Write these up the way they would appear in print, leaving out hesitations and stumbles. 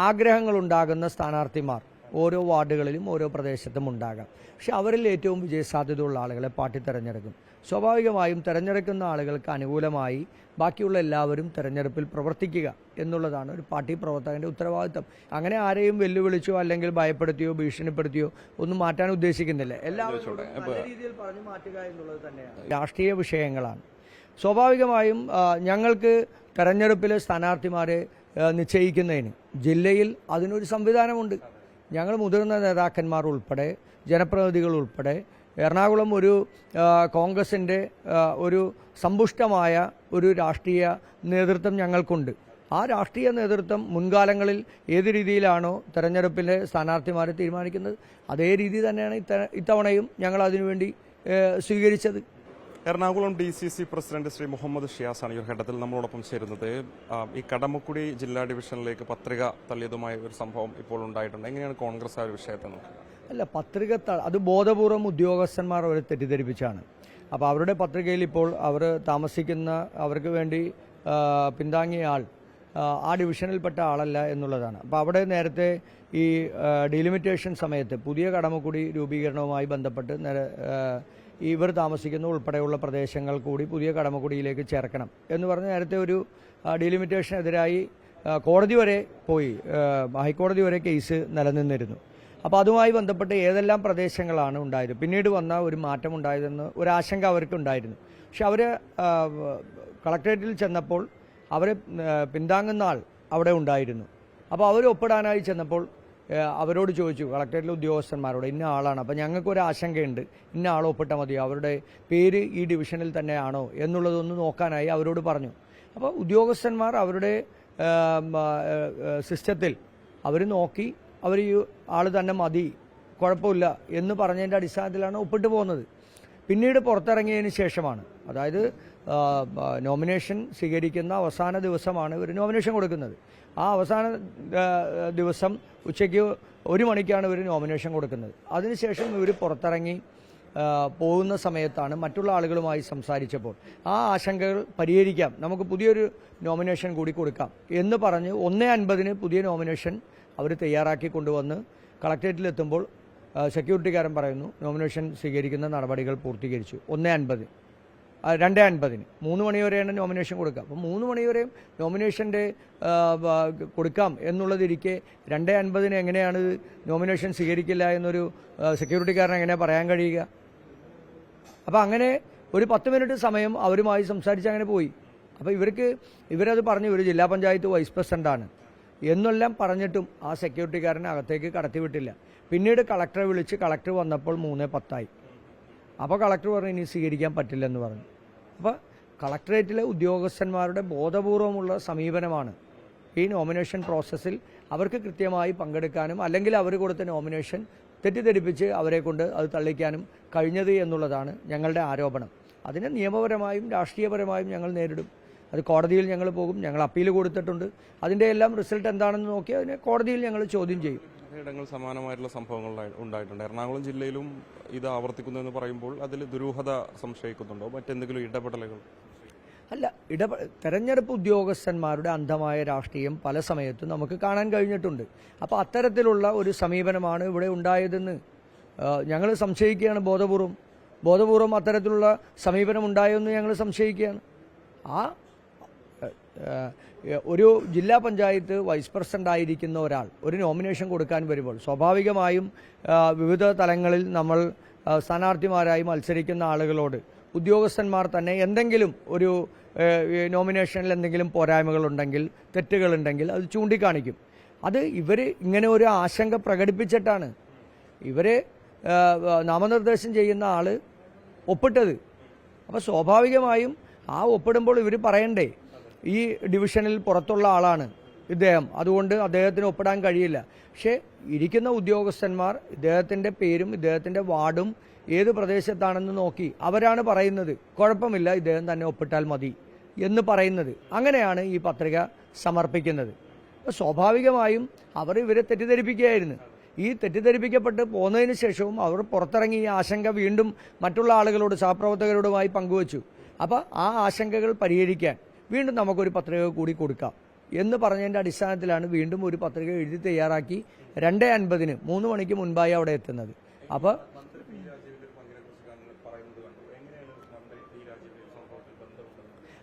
ആഗ്രഹങ്ങളുണ്ടാകുന്ന സ്ഥാനാർത്ഥിമാർ ഓരോ വാർഡുകളിലും ഓരോ പ്രദേശത്തും ഉണ്ടാകാം. പക്ഷെ അവരിൽ ഏറ്റവും വിജയസാധ്യതയുള്ള ആളുകളെ പാർട്ടി തിരഞ്ഞെടുക്കും. സ്വാഭാവികമായും തിരഞ്ഞെടുക്കുന്ന ആളുകൾക്ക് അനുകൂലമായി ബാക്കിയുള്ള എല്ലാവരും തിരഞ്ഞെടുപ്പിൽ പ്രവർത്തിക്കുക എന്നുള്ളതാണ് ഒരു പാർട്ടി പ്രവർത്തകൻ്റെ ഉത്തരവാദിത്തം. അങ്ങനെ ആരെയും വെല്ലുവിളിച്ചോ അല്ലെങ്കിൽ ഭയപ്പെടുത്തിയോ ഭീഷണിപ്പെടുത്തിയോ ഒന്നും മാറ്റാൻ ഉദ്ദേശിക്കുന്നില്ല. എല്ലാവരും നല്ല രീതിയിൽ പറഞ്ഞു മാറ്റുക എന്നുള്ളത് തന്നെയാണ്. രാഷ്ട്രീയ വിഷയങ്ങളാണ്. സ്വാഭാവികമായും ഞങ്ങൾക്ക് തെരഞ്ഞെടുപ്പിലെ സ്ഥാനാർത്ഥിമാരെ നിശ്ചയിക്കുന്നതിന് ജില്ലയിൽ അതിനൊരു സംവിധാനമുണ്ട്. ഞങ്ങൾ മുതിർന്ന നേതാക്കന്മാർ ഉൾപ്പെടെ ജനപ്രതിനിധികൾ ഉൾപ്പെടെ എറണാകുളം ഒരു കോൺഗ്രസിൻ്റെ ഒരു സമ്പുഷ്ടമായ ഒരു രാഷ്ട്രീയ നേതൃത്വം ഞങ്ങൾക്കുണ്ട്. ആ രാഷ്ട്രീയ നേതൃത്വം മുൻകാലങ്ങളിൽ ഏത് രീതിയിലാണോ തെരഞ്ഞെടുപ്പിലെ സ്ഥാനാർത്ഥിമാരെ തീരുമാനിക്കുന്നത് അതേ രീതി തന്നെയാണ് ഇത്തവണയും ഞങ്ങൾ അതിനുവേണ്ടി സ്വീകരിച്ചത്. എറണാകുളം DCC പ്രസിഡന്റ് ശ്രീ മുഹമ്മദ് ഷിയാസാണ് ഈ ഘട്ടത്തിൽ നമ്മളോടൊപ്പം ചേരുന്നത്. ഈ കടമക്കുടി ജില്ലാ ഡിവിഷനിലേക്ക് പത്രിക തള്ളിയതുമായ ഒരു സംഭവം ഇപ്പോൾ ഉണ്ടായിട്ടുണ്ട്. എങ്ങനെയാണ് കോൺഗ്രസ് ആ ഒരു വിഷയത്തെ നോക്കുന്നത്? അല്ല, പത്രിക അത് ബോധപൂർവം ഉദ്യോഗസ്ഥന്മാർ അവരെ തെറ്റിദ്ധരിപ്പിച്ചാണ്. അപ്പോൾ അവരുടെ പത്രികയിൽ ഇപ്പോൾ അവർ താമസിക്കുന്ന അവർക്ക് വേണ്ടി പിന്താങ്ങിയ ആൾ ആ ഡിവിഷനിൽപ്പെട്ട ആളല്ല എന്നുള്ളതാണ്. അപ്പോൾ അവിടെ നേരത്തെ ഈ ഡീലിമിറ്റേഷൻ സമയത്ത് പുതിയ കടമക്കുടി രൂപീകരണവുമായി ബന്ധപ്പെട്ട് ഇവർ താമസിക്കുന്ന ഉൾപ്പെടെയുള്ള പ്രദേശങ്ങൾ കൂടി പുതിയ കടമക്കുടിയിലേക്ക് ചേർക്കണം എന്ന് പറഞ്ഞ് നേരത്തെ ഒരു ഡീലിമിറ്റേഷനെതിരായി കോടതി വരെ പോയി, ഹൈക്കോടതി വരെ കേസ് നിലനിന്നിരുന്നു. അപ്പോൾ അതുമായി ബന്ധപ്പെട്ട് ഏതെല്ലാം പ്രദേശങ്ങളാണ് ഉണ്ടായത്, പിന്നീട് വന്ന ഒരു മാറ്റം ഉണ്ടായതെന്ന് ഒരു ആശങ്ക അവർക്കുണ്ടായിരുന്നു. പക്ഷെ അവർ കളക്ടറേറ്റിൽ ചെന്നപ്പോൾ അവരെ പിന്താങ്ങുന്ന ആൾ അവിടെ ഉണ്ടായിരുന്നു. അപ്പോൾ അവർ ഒപ്പിടാനായി ചെന്നപ്പോൾ അവരോട് ചോദിച്ചു, കളക്ടറേറ്റിലെ ഉദ്യോഗസ്ഥന്മാരോട്, ഇന്ന ആളാണ്, അപ്പോൾ ഞങ്ങൾക്കൊരു ആശങ്കയുണ്ട്, ഇന്ന ആൾ ഒപ്പിട്ടാൽ മതിയോ, അവരുടെ പേര് ഈ ഡിവിഷനിൽ തന്നെയാണോ എന്നുള്ളതൊന്ന് നോക്കാനായി അവരോട് പറഞ്ഞു. അപ്പോൾ ഉദ്യോഗസ്ഥന്മാർ അവരുടെ സിസ്റ്റത്തിൽ അവർ നോക്കി അവർ ഈ ആൾ തന്നെ മതി, കുഴപ്പമില്ല എന്ന് പറഞ്ഞതിൻ്റെ അടിസ്ഥാനത്തിലാണ് ഒപ്പിട്ട് പോകുന്നത്. പിന്നീട് പുറത്തിറങ്ങിയതിന് ശേഷമാണ്, അതായത് നോമിനേഷൻ സ്വീകരിക്കുന്ന അവസാന ദിവസമാണ് ഇവർ നോമിനേഷൻ കൊടുക്കുന്നത്. ആ അവസാന ദിവസം ഉച്ചയ്ക്ക് 1 മണിക്കാണ് ഇവർ നോമിനേഷൻ കൊടുക്കുന്നത്. അതിനുശേഷം ഇവർ പുറത്തിറങ്ങി പോകുന്ന സമയത്താണ് മറ്റുള്ള ആളുകളുമായി സംസാരിച്ചപ്പോൾ ആ ആശങ്കകൾ പരിഹരിക്കാം, നമുക്ക് പുതിയൊരു നോമിനേഷൻ കൂടി കൊടുക്കാം എന്ന് പറഞ്ഞ് 1:50 പുതിയ നോമിനേഷൻ അവർ തയ്യാറാക്കി കൊണ്ടുവന്ന് കളക്ടറേറ്റിലെത്തുമ്പോൾ സെക്യൂരിറ്റിക്കാരൻ പറയുന്നു നോമിനേഷൻ സ്വീകരിക്കുന്ന നടപടികൾ പൂർത്തീകരിച്ചു. 1:50, 2:50, 3 മണിവരെയാണ് നോമിനേഷൻ കൊടുക്കുക. അപ്പോൾ 3 മണിവരെയും നോമിനേഷൻ്റെ കൊടുക്കാം എന്നുള്ളതിരിക്കെ 2:50 എങ്ങനെയാണ് ഇവർ സ്വീകരിക്കില്ല എന്നൊരു സെക്യൂരിറ്റിക്കാരൻ എങ്ങനെയാണ് പറയാൻ കഴിയുക? അപ്പോൾ അങ്ങനെ ഒരു 10 മിനിറ്റ് സമയം അവരുമായി സംസാരിച്ച് അങ്ങനെ പോയി. അപ്പോൾ ഇവരത് പറഞ്ഞു, ഒരു ജില്ലാ പഞ്ചായത്ത് വൈസ് പ്രസിഡന്റാണ് എന്നെല്ലാം പറഞ്ഞിട്ടും ആ സെക്യൂരിറ്റിക്കാരനെ അകത്തേക്ക് കടത്തിവിട്ടില്ല. പിന്നീട് കളക്ടറെ വിളിച്ച് കളക്ടർ വന്നപ്പോൾ 3:10. അപ്പോൾ കളക്ടർ പറഞ്ഞു ഇനി സ്വീകരിക്കാൻ പറ്റില്ലെന്ന് പറഞ്ഞു. അപ്പോൾ കളക്ടറേറ്റിലെ ഉദ്യോഗസ്ഥന്മാരുടെ ബോധപൂർവമുള്ള സമീപനമാണ് ഈ നോമിനേഷൻ പ്രോസസ്സിൽ അവർക്ക് കൃത്യമായി പങ്കെടുക്കാനും അല്ലെങ്കിൽ അവർ കൊടുത്ത നോമിനേഷൻ തെറ്റിദ്ധരിപ്പിച്ച് അവരെ കൊണ്ട് അത് തള്ളിക്കാനും കഴിഞ്ഞത് എന്നുള്ളതാണ് ഞങ്ങളുടെ ആരോപണം. അതിനെ നിയമപരമായും രാഷ്ട്രീയപരമായും ഞങ്ങൾ നേരിടും. അത് കോടതിയിൽ ഞങ്ങൾ പോകും, ഞങ്ങൾ അപ്പീൽ കൊടുത്തിട്ടുണ്ട്. അതിൻ്റെ എല്ലാം റിസൾട്ട് എന്താണെന്ന് നോക്കി അതിനെ കോടതിയിൽ ഞങ്ങൾ ചോദ്യം ചെയ്യും. ഇടങ്ങൾ സമാനമായിട്ടുള്ള സംഭവങ്ങൾ ഉണ്ടായിട്ടുണ്ട്. എറണാകുളം ജില്ലയിലും ഇത് ആവർത്തിക്കുന്നു എന്ന് പറയുമ്പോൾ അതിൽ ദുരൂഹത സംശയിക്കുന്നുണ്ടോ? മറ്റെന്തെങ്കിലും ഇടപെടലുകൾ? അല്ല, തെരഞ്ഞെടുപ്പ് ഉദ്യോഗസ്ഥന്മാരുടെ അന്ധമായ രാഷ്ട്രീയം പല സമയത്തും നമുക്ക് കാണാൻ കഴിഞ്ഞിട്ടുണ്ട്. അപ്പോൾ അത്തരത്തിലുള്ള ഒരു സമീപനമാണ് ഇവിടെ ഉണ്ടായതെന്ന് ഞങ്ങൾ സംശയിക്കുകയാണ്. ബോധപൂർവം അത്തരത്തിലുള്ള സമീപനം ഉണ്ടായെന്ന് ഞങ്ങൾ സംശയിക്കുകയാണ്. ഒരു ജില്ലാ പഞ്ചായത്ത് വൈസ് പ്രസിഡന്റ് ആയിരിക്കുന്ന ഒരാൾ ഒരു നോമിനേഷൻ കൊടുക്കാൻ വരുമ്പോൾ സ്വാഭാവികമായും വിവിധ തലങ്ങളിൽ നമ്മൾ സ്ഥാനാർത്ഥിമാരായി മത്സരിക്കുന്ന ആളുകളോട് ഉദ്യോഗസ്ഥന്മാർ തന്നെ എന്തെങ്കിലും ഒരു നോമിനേഷനിൽ എന്തെങ്കിലും പോരായ്മകളുണ്ടെങ്കിൽ തെറ്റുകളുണ്ടെങ്കിൽ അത് ചൂണ്ടിക്കാണിക്കും. അത് ഇവർ ഇങ്ങനെ ഒരു ആശങ്ക പ്രകടിപ്പിച്ചിട്ടാണ് ഇവരെ നാമനിർദ്ദേശം ചെയ്യുന്ന ആൾ ഒപ്പിട്ടത്. അപ്പോൾ സ്വാഭാവികമായും ആ ഒപ്പിടുമ്പോൾ ഇവർ പറയണ്ടേ ഈ ഡിവിഷനിൽ പുറത്തുള്ള ആളാണ് ഇദ്ദേഹം, അതുകൊണ്ട് അദ്ദേഹത്തിന് ഒപ്പിടാൻ കഴിയില്ല. പക്ഷേ ഇരിക്കുന്ന ഉദ്യോഗസ്ഥന്മാർ ഇദ്ദേഹത്തിൻ്റെ പേരും ഇദ്ദേഹത്തിൻ്റെ വാർഡും ഏത് പ്രദേശത്താണെന്ന് നോക്കി അവരാണ് പറയുന്നത് കുഴപ്പമില്ല ഇദ്ദേഹം തന്നെ ഒപ്പിട്ടാൽ മതി എന്ന് പറയുന്നത്. അങ്ങനെയാണ് ഈ പത്രിക സമർപ്പിക്കുന്നത്. സ്വാഭാവികമായും അവർ ഇവരെ തെറ്റിദ്ധരിപ്പിക്കുകയായിരുന്നു. ഈ തെറ്റിദ്ധരിപ്പിക്കപ്പെട്ട് പോന്നതിന് ശേഷവും അവർ പുറത്തിറങ്ങി ഈ ആശങ്ക വീണ്ടും മറ്റുള്ള ആളുകളോട് സഹപ്രവർത്തകരോടുമായി പങ്കുവച്ചു. അപ്പോൾ ആ ആശങ്കകൾ പരിഹരിക്കാൻ വീണ്ടും നമുക്കൊരു പത്രിക കൂടി കൊടുക്കാം എന്ന് പറഞ്ഞതിൻ്റെ അടിസ്ഥാനത്തിലാണ് വീണ്ടും ഒരു പത്രിക എഴുതി തയ്യാറാക്കി 2:50 3 മണിക്ക് മുൻപായി അവിടെ എത്തുന്നത്. അപ്പോൾ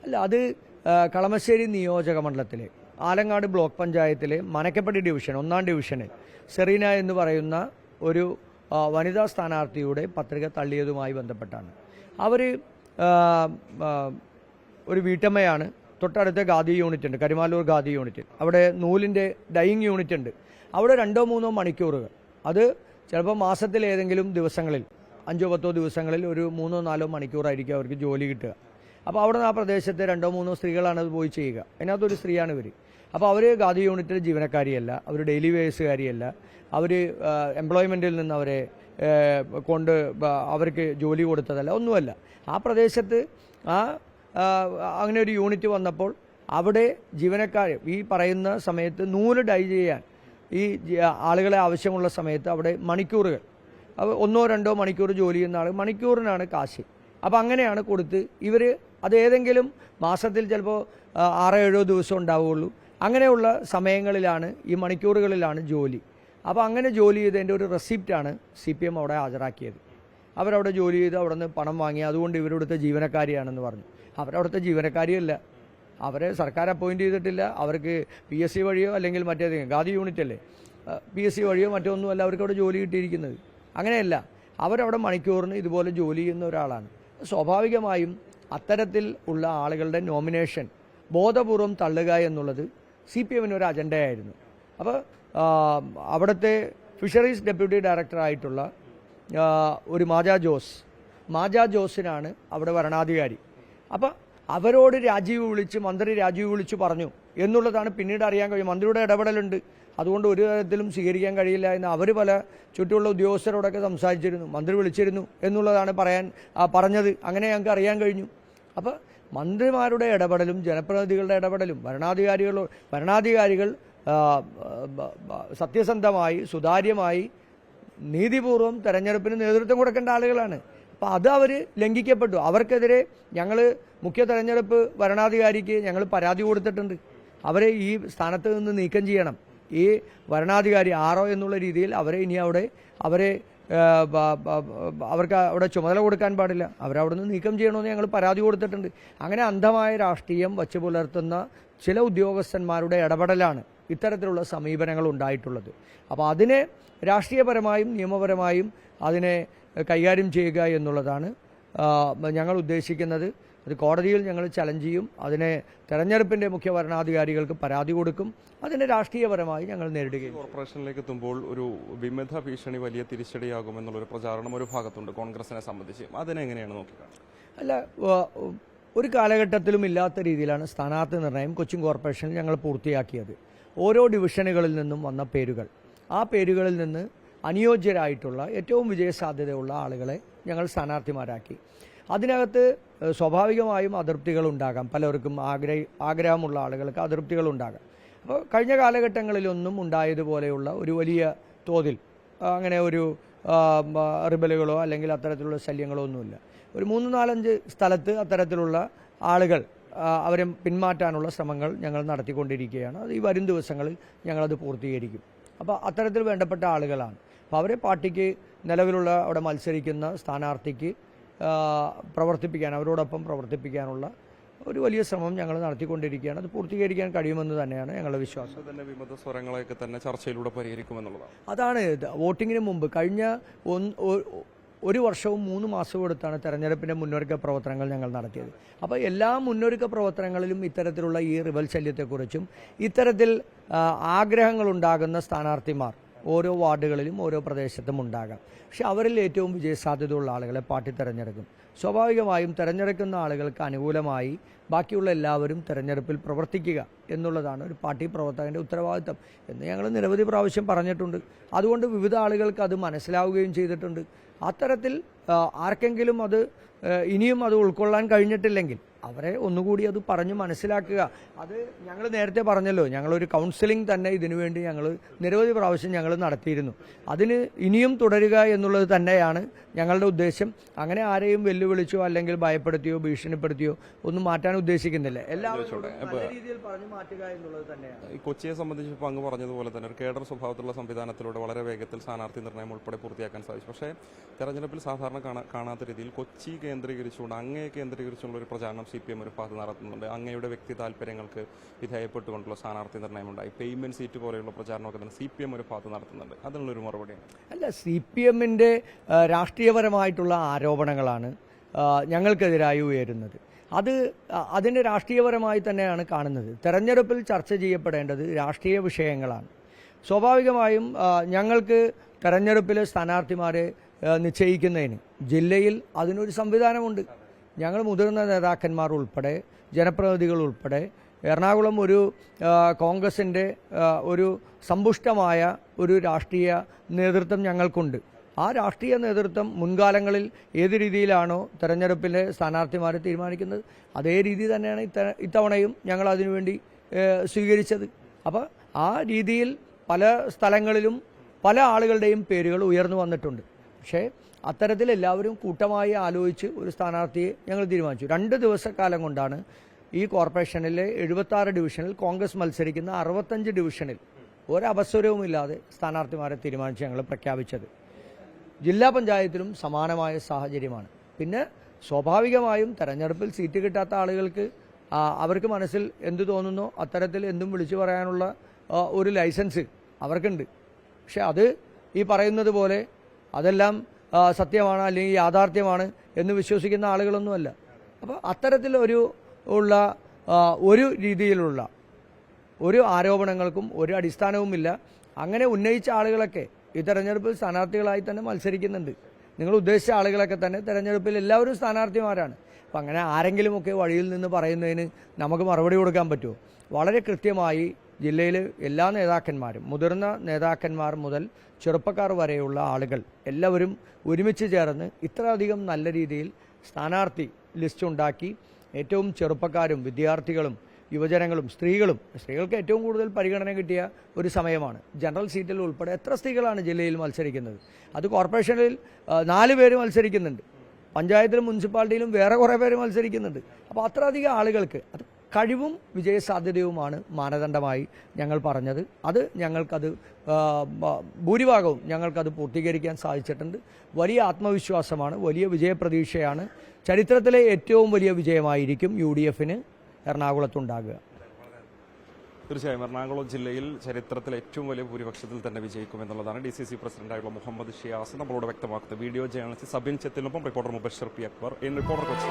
അല്ല, അത് കളമശ്ശേരി നിയോജക മണ്ഡലത്തിലെ ആലങ്ങാട് ബ്ലോക്ക് പഞ്ചായത്തിലെ മനക്കപ്പടി ഡിവിഷൻ 1-ാം ഡിവിഷനിൽ സെറീന എന്ന് പറയുന്ന ഒരു വനിതാ സ്ഥാനാർത്ഥിയുടെ പത്രിക തള്ളിയതുമായി ബന്ധപ്പെട്ടാണ്. അവർ ഒരു വീട്ടമ്മയാണ്. തൊട്ടടുത്ത ഖാദി യൂണിറ്റ് ഉണ്ട്, കരിമാലൂർ ഖാദി യൂണിറ്റ്. അവിടെ നൂലിൻ്റെ ഡൈയിങ് യൂണിറ്റ് ഉണ്ട്. അവിടെ 2-3 മണിക്കൂറുകൾ, അത് ചിലപ്പോൾ മാസത്തിലേതെങ്കിലും ദിവസങ്ങളിൽ 5-10 ദിവസങ്ങളിൽ ഒരു 3-4 മണിക്കൂറായിരിക്കും അവർക്ക് ജോലി കിട്ടുക. അപ്പോൾ അവിടെ നിന്ന് ആ പ്രദേശത്തെ 2-3 സ്ത്രീകളാണ് അത് പോയി ചെയ്യുക. അതിനകത്തൊരു സ്ത്രീയാണ് ഇവർ. അപ്പോൾ അവർ ഖാദി യൂണിറ്റിൽ ജീവനക്കാരിയല്ല, അവർ ഡെയിലി വേഴ്സുകാരിയല്ല, അവർ എംപ്ലോയ്മെൻറ്റിൽ നിന്ന് അവരെ കൊണ്ട് അവർക്ക് ജോലി കൊടുത്തതല്ല, ഒന്നുമല്ല. ആ പ്രദേശത്ത് അങ്ങനെ ഒരു യൂണിറ്റ് വന്നപ്പോൾ അവിടെ ജീവനക്കാർ ഈ പറയുന്ന സമയത്ത് നൂല് ഡൈ ചെയ്യാൻ ഈ ആളുകളെ ആവശ്യമുള്ള സമയത്ത് അവിടെ മണിക്കൂറുകൾ, 1-2 മണിക്കൂർ ജോലി ചെയ്യുന്ന ആൾ മണിക്കൂറിനാണ് കാശ്. അപ്പോൾ അങ്ങനെയാണ് കൊടുത്ത് ഇവർ അത് ഏതെങ്കിലും മാസത്തിൽ ചിലപ്പോൾ 6-7 ദിവസം ഉണ്ടാവുകയുള്ളൂ. അങ്ങനെയുള്ള സമയങ്ങളിലാണ്, ഈ മണിക്കൂറുകളിലാണ് ജോലി. അപ്പോൾ അങ്ങനെ ജോലി ചെയ്തതിൻ്റെ ഒരു റെസിപ്റ്റാണ് CPM അവിടെ ഹാജരാക്കിയത്. അവരവിടെ ജോലി ചെയ്ത് അവിടെ നിന്ന് പണം വാങ്ങി, അതുകൊണ്ട് ഇവരവിടുത്തെ ജീവനക്കാരിയാണെന്ന് പറഞ്ഞു. അവരവിടുത്തെ ജീവനക്കാരിയല്ല, അവരെ സർക്കാർ അപ്പോയിൻ്റ് ചെയ്തിട്ടില്ല. അവർക്ക് PSC വഴിയോ അല്ലെങ്കിൽ മറ്റേതെങ്കിലും ഖാദി യൂണിറ്റ് അല്ലേ, PSC വഴിയോ മറ്റോ ഒന്നുമല്ല അവർക്ക് അവിടെ ജോലി കിട്ടിയിരിക്കുന്നത്. അങ്ങനെയല്ല, അവരവിടെ മണിക്കൂറിന് ഇതുപോലെ ജോലി ചെയ്യുന്ന ഒരാളാണ്. സ്വാഭാവികമായും അത്തരത്തിൽ ഉള്ള ആളുകളുടെ നോമിനേഷൻ ബോധപൂർവം തള്ളുക എന്നുള്ളത് CPM ഒരു അജണ്ടയായിരുന്നു. അപ്പോൾ അവിടുത്തെ ഫിഷറീസ് ഡെപ്യൂട്ടി ഡയറക്ടറായിട്ടുള്ള ഒരു മാജ ജോസിനാണ് അവിടെ വരണാധികാരി. അപ്പോൾ അവരോട് മന്ത്രി രാജീവ് വിളിച്ച് പറഞ്ഞു എന്നുള്ളതാണ് പിന്നീട് അറിയാൻ കഴിയും. മന്ത്രിയുടെ ഇടപെടലുണ്ട്, അതുകൊണ്ട് ഒരു തരത്തിലും സ്വീകരിക്കാൻ കഴിയില്ല എന്ന് അവർ പല ചുറ്റുമുള്ള ഉദ്യോഗസ്ഥരോടൊക്കെ സംസാരിച്ചിരുന്നു, മന്ത്രി വിളിച്ചിരുന്നു എന്നുള്ളതാണ് പറഞ്ഞത്. അങ്ങനെ ഞങ്ങൾക്ക് അറിയാൻ കഴിഞ്ഞു. അപ്പോൾ മന്ത്രിമാരുടെ ഇടപെടലും ജനപ്രതിനിധികളുടെ ഇടപെടലും ഭരണാധികാരികൾ സത്യസന്ധമായി സുതാര്യമായി നീതിപൂർവം തെരഞ്ഞെടുപ്പിന് നേതൃത്വം കൊടുക്കേണ്ട ആളുകളാണ്. അപ്പോൾ അത് അവർ ലംഘിക്കപ്പെട്ടു. അവർക്കെതിരെ ഞങ്ങൾ മുഖ്യ തെരഞ്ഞെടുപ്പ് വരണാധികാരിക്ക് ഞങ്ങൾ പരാതി കൊടുത്തിട്ടുണ്ട്. അവരെ ഈ സ്ഥാനത്ത് നിന്ന് നീക്കം ചെയ്യണം. ഈ വരണാധികാരി എന്നുള്ള രീതിയിൽ അവരെ ഇനി അവർക്ക് അവിടെ ചുമതല കൊടുക്കാൻ പാടില്ല, അവരവിടെ നിന്ന് നീക്കം ചെയ്യണമെന്ന് ഞങ്ങൾ പരാതി കൊടുത്തിട്ടുണ്ട്. അങ്ങനെ അന്ധമായ രാഷ്ട്രീയം വച്ചു പുലർത്തുന്ന ചില ഉദ്യോഗസ്ഥന്മാരുടെ ഇടപെടലാണ് ഇത്തരത്തിലുള്ള സമീപനങ്ങൾ ഉണ്ടായിട്ടുള്ളത്. അപ്പോൾ അതിനെ രാഷ്ട്രീയപരമായും നിയമപരമായും അതിനെ കൈകാര്യം ചെയ്യുക എന്നുള്ളതാണ് ഞങ്ങൾ ഉദ്ദേശിക്കുന്നത്. അത് കോടതിയിൽ ഞങ്ങൾ ചലഞ്ച് ചെയ്യും. അതിനെ തെരഞ്ഞെടുപ്പിൻ്റെ മുഖ്യ ഭരണാധികാരികൾക്ക് പരാതി കൊടുക്കും. അതിനെ രാഷ്ട്രീയപരമായി ഞങ്ങൾ നേരിടുകയും. കോർപ്പറേഷനിലേക്ക് എത്തുമ്പോൾ ഒരു വിമത ഭീഷണി വലിയ തിരിച്ചടിയാകുമെന്നുള്ളൊരു പ്രചാരണം ഒരു ഭാഗത്തുണ്ട് കോൺഗ്രസിനെ സംബന്ധിച്ച്. അതിനെങ്ങനെയാണ് നോക്കിക്കാണുന്നത്? അല്ല, ഒരു കാലഘട്ടത്തിലും ഇല്ലാത്ത രീതിയിലാണ് സ്ഥാനാർത്ഥി നിർണയം കൊച്ചിൻ കോർപ്പറേഷനിൽ ഞങ്ങൾ പൂർത്തിയാക്കിയത്. ഓരോ ഡിവിഷനുകളിൽ നിന്നും വന്ന പേരുകൾ, ആ പേരുകളിൽ നിന്ന് അനുയോജ്യരായിട്ടുള്ള ഏറ്റവും വിജയസാധ്യതയുള്ള ആളുകളെ ഞങ്ങൾ സ്ഥാനാർത്ഥിമാരാക്കി. അതിനകത്ത് സ്വാഭാവികമായും അതൃപ്തികളുണ്ടാകാം, പലർക്കും ആഗ്രഹമുള്ള ആളുകൾക്ക് അതൃപ്തികളുണ്ടാകാം. അപ്പോൾ കഴിഞ്ഞ കാലഘട്ടങ്ങളിലൊന്നും ഉണ്ടായതുപോലെയുള്ള ഒരു വലിയ തോതിൽ അങ്ങനെ ഒരു റിബലുകളോ അല്ലെങ്കിൽ അത്തരത്തിലുള്ള ശല്യങ്ങളോ ഒന്നുമില്ല. ഒരു 3-4 സ്ഥലത്ത് അത്തരത്തിലുള്ള ആളുകൾ അവരെ പിന്മാറ്റാനുള്ള ശ്രമങ്ങൾ ഞങ്ങൾ നടത്തിക്കൊണ്ടിരിക്കുകയാണ്. അത് ഈ വരും ദിവസങ്ങളിൽ ഞങ്ങളത് പൂർത്തീകരിക്കും. അപ്പോൾ അത്തരത്തിൽ വേണ്ടപ്പെട്ട ആളുകളാണ്. അപ്പോൾ അവരെ പാർട്ടിക്ക് നിലവിലുള്ള അവിടെ മത്സരിക്കുന്ന സ്ഥാനാർത്ഥിക്ക് അവരോടൊപ്പം പ്രവർത്തിപ്പിക്കാനുള്ള ഒരു വലിയ ശ്രമം ഞങ്ങൾ നടത്തിക്കൊണ്ടിരിക്കുകയാണ്. അത് പൂർത്തീകരിക്കാൻ കഴിയുമെന്ന് തന്നെയാണ് ഞങ്ങളുടെ വിശ്വാസം. തന്നെ വിമത സ്വരങ്ങളെയൊക്കെ തന്നെ ചർച്ചയിലൂടെ പരിഹരിക്കുമെന്നുള്ളതാണ്. അതാണ് വോട്ടിങ്ങിന് മുമ്പ് കഴിഞ്ഞ 1 വർഷവും 3 മാസവും എടുത്താണ് തെരഞ്ഞെടുപ്പിൻ്റെ മുന്നൊരുക്ക പ്രവർത്തനങ്ങൾ ഞങ്ങൾ നടത്തിയത്. അപ്പോൾ എല്ലാ മുന്നൊരുക്ക പ്രവർത്തനങ്ങളിലും ഇത്തരത്തിലുള്ള ഈ റിബൽ ശല്യത്തെക്കുറിച്ചും ഇത്തരത്തിൽ ആഗ്രഹങ്ങളുണ്ടാകുന്ന സ്ഥാനാർത്ഥിമാർ ഓരോ വാർഡുകളിലും ഓരോ പ്രദേശത്തും ഉണ്ടാകാം. പക്ഷെ അവരിൽ ഏറ്റവും വിജയസാധ്യതയുള്ള ആളുകളെ പാർട്ടി തിരഞ്ഞെടുക്കും. സ്വാഭാവികമായും തിരഞ്ഞെടുക്കുന്ന ആളുകൾക്ക് അനുകൂലമായി ബാക്കിയുള്ള എല്ലാവരും തിരഞ്ഞെടുപ്പിൽ പ്രവർത്തിക്കുക എന്നുള്ളതാണ് ഒരു പാർട്ടി പ്രവർത്തകൻ്റെ ഉത്തരവാദിത്തം എന്ന് ഞങ്ങൾ നിരവധി പ്രാവശ്യം പറഞ്ഞിട്ടുണ്ട്. അതുകൊണ്ട് വിവിധ ആളുകൾക്ക് അത് മനസ്സിലാവുകയും ചെയ്തിട്ടുണ്ട്. അത്തരത്തിൽ ആർക്കെങ്കിലും അത് ഇനിയും അത് ഉൾക്കൊള്ളാൻ കഴിഞ്ഞിട്ടില്ലെങ്കിൽ അവരെ ഒന്നുകൂടി അത് പറഞ്ഞു മനസ്സിലാക്കുക. അത് ഞങ്ങൾ നേരത്തെ പറഞ്ഞല്ലോ, ഞങ്ങളൊരു കൗൺസിലിംഗ് തന്നെ ഇതിനുവേണ്ടി ഞങ്ങൾ നിരവധി പ്രാവശ്യം ഞങ്ങൾ നടത്തിയിരുന്നു. അതിന് ഇനിയും തുടരുക എന്നുള്ളത് തന്നെയാണ് ഞങ്ങളുടെ ഉദ്ദേശം. അങ്ങനെ ആരെയും വെല്ലുവിളിച്ചോ അല്ലെങ്കിൽ ഭയപ്പെടുത്തിയോ ഭീഷണിപ്പെടുത്തിയോ ഒന്നും മാറ്റാൻ ഉദ്ദേശിക്കുന്നില്ല. എല്ലാവരും നല്ല രീതിയിൽ പറഞ്ഞു മാറ്റുക എന്നുള്ളത് തന്നെയാണ്. ഈ കൊച്ചിയെ സംബന്ധിച്ച് ഇപ്പോൾ അങ്ങ് പറഞ്ഞതുപോലെ തന്നെ ഒരു കേഡർ സ്വഭാവത്തിലുള്ള സംവിധാനത്തിലൂടെ വളരെ വേഗത്തിൽ സ്ഥാനാർത്ഥി നിർണ്ണയം ഉൾപ്പെടെ പൂർത്തിയാക്കാൻ സാധിച്ചു. പക്ഷേ തെരഞ്ഞെടുപ്പിൽ സാധാരണ കാണാത്ത രീതിയിൽ കൊച്ചി കേന്ദ്രീകരിച്ചുകൊണ്ട് അങ്ങയെ കേന്ദ്രീകരിച്ചുള്ള ഒരു പ്രചാരണം CPM ഒരു ഭാഗത്ത് നടത്തുന്നുണ്ട്. അങ്ങയുടെ വ്യക്തി താല്പര്യങ്ങൾക്ക് വിധേയപ്പെട്ടുകൊണ്ടുള്ള സ്ഥാനാർത്ഥി നിർണ്ണയമുണ്ടായി. പേയ്മെന്റ് സീറ്റ് പോലെയുള്ള പ്രചാരണമൊക്കെ തന്നെ CPM ഒരു ഭാഗത്ത് നടത്തുന്നുണ്ട്. അതിനുള്ളൊരു മറുപടിയാണ്. അല്ല, CPMന്റെ രാഷ്ട്രീയപരമായിട്ടുള്ള ആരോപണങ്ങളാണ് ഞങ്ങൾക്കെതിരായി ഉയരുന്നത്. അതിൻ്റെ രാഷ്ട്രീയപരമായി തന്നെയാണ് കാണുന്നത്. തെരഞ്ഞെടുപ്പിൽ ചർച്ച ചെയ്യപ്പെടേണ്ടത് രാഷ്ട്രീയ വിഷയങ്ങളാണ്. സ്വാഭാവികമായും ഞങ്ങൾക്ക് തെരഞ്ഞെടുപ്പിലെ സ്ഥാനാർത്ഥിമാരെ നിശ്ചയിക്കുന്നതിന് ജില്ലയിൽ അതിനൊരു സംവിധാനമുണ്ട്. ഞങ്ങൾ മുതിർന്ന നേതാക്കന്മാർ ഉൾപ്പെടെ ജനപ്രതിനിധികൾ ഉൾപ്പെടെ എറണാകുളം ഒരു കോൺഗ്രസിൻ്റെ ഒരു സമ്പുഷ്ടമായ ഒരു രാഷ്ട്രീയ നേതൃത്വം ഞങ്ങൾക്കുണ്ട്. ആ രാഷ്ട്രീയ നേതൃത്വം മുൻകാലങ്ങളിൽ ഏത് രീതിയിലാണോ തെരഞ്ഞെടുപ്പിലെ സ്ഥാനാർത്ഥിമാരെ തീരുമാനിക്കുന്നത് അതേ രീതി തന്നെയാണ് ഇത്തവണയും ഞങ്ങൾ അതിനുവേണ്ടി സ്വീകരിച്ചത്. അപ്പോൾ ആ രീതിയിൽ പല സ്ഥലങ്ങളിലും പല ആളുകളുടെയും പേരുകൾ ഉയർന്നു വന്നിട്ടുണ്ട്. പക്ഷേ അത്തരത്തിൽ എല്ലാവരും കൂട്ടമായി ആലോചിച്ച് ഒരു സ്ഥാനാർത്ഥിയെ ഞങ്ങൾ തീരുമാനിച്ചു. 2 ദിവസക്കാലം കൊണ്ടാണ് ഈ കോർപ്പറേഷനിലെ 76 ഡിവിഷനിൽ കോൺഗ്രസ് മത്സരിക്കുന്ന 65 ഡിവിഷനിൽ ഒരവസരവുമില്ലാതെ സ്ഥാനാർത്ഥിമാരെ തീരുമാനിച്ച് ഞങ്ങൾ പ്രഖ്യാപിച്ചത്. ജില്ലാ പഞ്ചായത്തിലും സമാനമായ സാഹചര്യമാണ്. പിന്നെ സ്വാഭാവികമായും തെരഞ്ഞെടുപ്പിൽ സീറ്റ് കിട്ടാത്ത ആളുകൾക്ക് അവർക്ക് മനസ്സിൽ എന്തു തോന്നുന്നോ അത്തരത്തിൽ എന്തും വിളിച്ചു പറയാനുള്ള ഒരു ലൈസൻസ് അവർക്കുണ്ട്. പക്ഷെ അത് ഈ പറയുന്നത് പോലെ അതെല്ലാം സത്യമാണ് അല്ലെങ്കിൽ യാഥാർത്ഥ്യമാണ് എന്ന് വിശ്വസിക്കുന്ന ആളുകളൊന്നുമല്ല. അപ്പോൾ അത്തരത്തിൽ ഒരു രീതിയിലുള്ള ഒരു ആരോപണങ്ങൾക്കും ഒരു അടിസ്ഥാനവുമില്ല. അങ്ങനെ ഉന്നയിച്ച ആളുകളൊക്കെ ഈ തെരഞ്ഞെടുപ്പിൽ സ്ഥാനാർത്ഥികളായി തന്നെ മത്സരിക്കുന്നുണ്ട്. നിങ്ങൾ ഉദ്ദേശിച്ച ആളുകളൊക്കെ തന്നെ തെരഞ്ഞെടുപ്പിൽ എല്ലാവരും സ്ഥാനാർത്ഥിമാരാണ്. അപ്പം അങ്ങനെ ആരെങ്കിലുമൊക്കെ വഴിയിൽ നിന്ന് പറയുന്നതിന് നമുക്ക് മറുപടി കൊടുക്കാൻ പറ്റുമോ? വളരെ കൃത്യമായി ജില്ലയിലെ എല്ലാ നേതാക്കന്മാരും, മുതിർന്ന നേതാക്കന്മാർ മുതൽ ചെറുപ്പക്കാർ വരെയുള്ള ആളുകൾ എല്ലാവരും ഒരുമിച്ച് ചേർന്ന് ഇത്രയധികം നല്ല രീതിയിൽ സ്ഥാനാർത്ഥി ലിസ്റ്റ് ഉണ്ടാക്കി. ഏറ്റവും ചെറുപ്പക്കാരും വിദ്യാർത്ഥികളും യുവജനങ്ങളും സ്ത്രീകൾക്ക് ഏറ്റവും കൂടുതൽ പരിഗണന കിട്ടിയ ഒരു സമയമാണ്. ജനറൽ സീറ്റിൽ ഉൾപ്പെടെ എത്ര സ്ത്രീകളാണ് ജില്ലയിൽ മത്സരിക്കുന്നത്? അത് കോർപ്പറേഷനിൽ 4 പേര് മത്സരിക്കുന്നുണ്ട്. പഞ്ചായത്തിലും മുനിസിപ്പാലിറ്റിയിലും വേറെ കുറേ പേര് മത്സരിക്കുന്നുണ്ട്. അപ്പോൾ അത്രയധികം ആളുകൾക്ക് അത് കഴിവും വിജയസാധ്യതയുമാണ് മാനദണ്ഡമായി ഞങ്ങൾ പറഞ്ഞത്. ഞങ്ങൾക്കത് ഭൂരിഭാഗവും ഞങ്ങൾക്കത് പൂർത്തീകരിക്കാൻ സാധിച്ചിട്ടുണ്ട്. വലിയ ആത്മവിശ്വാസമാണ്, വലിയ വിജയപ്രതീക്ഷയാണ്. ചരിത്രത്തിലെ ഏറ്റവും വലിയ വിജയമായിരിക്കും UDFന് എറണാകുളത്തുണ്ടാകുക. തീർച്ചയായും എറണാകുളം ജില്ലയിൽ ചരിത്രത്തിലെ ഏറ്റവും വലിയ ഭൂരിപക്ഷത്തിൽ തന്നെ വിജയിക്കുമെന്നുള്ളതാണ് DCC പ്രസിഡന്റായുള്ള മുഹമ്മദ് ഷിയാസ് നമ്മളോട് വ്യക്തമാക്കുന്നത്. വീഡിയോ ജേർണലിസ്റ്റ് സബിൻ ചെത്തിനൊപ്പം reporter Mubashar P Akbar, reporter Kochi.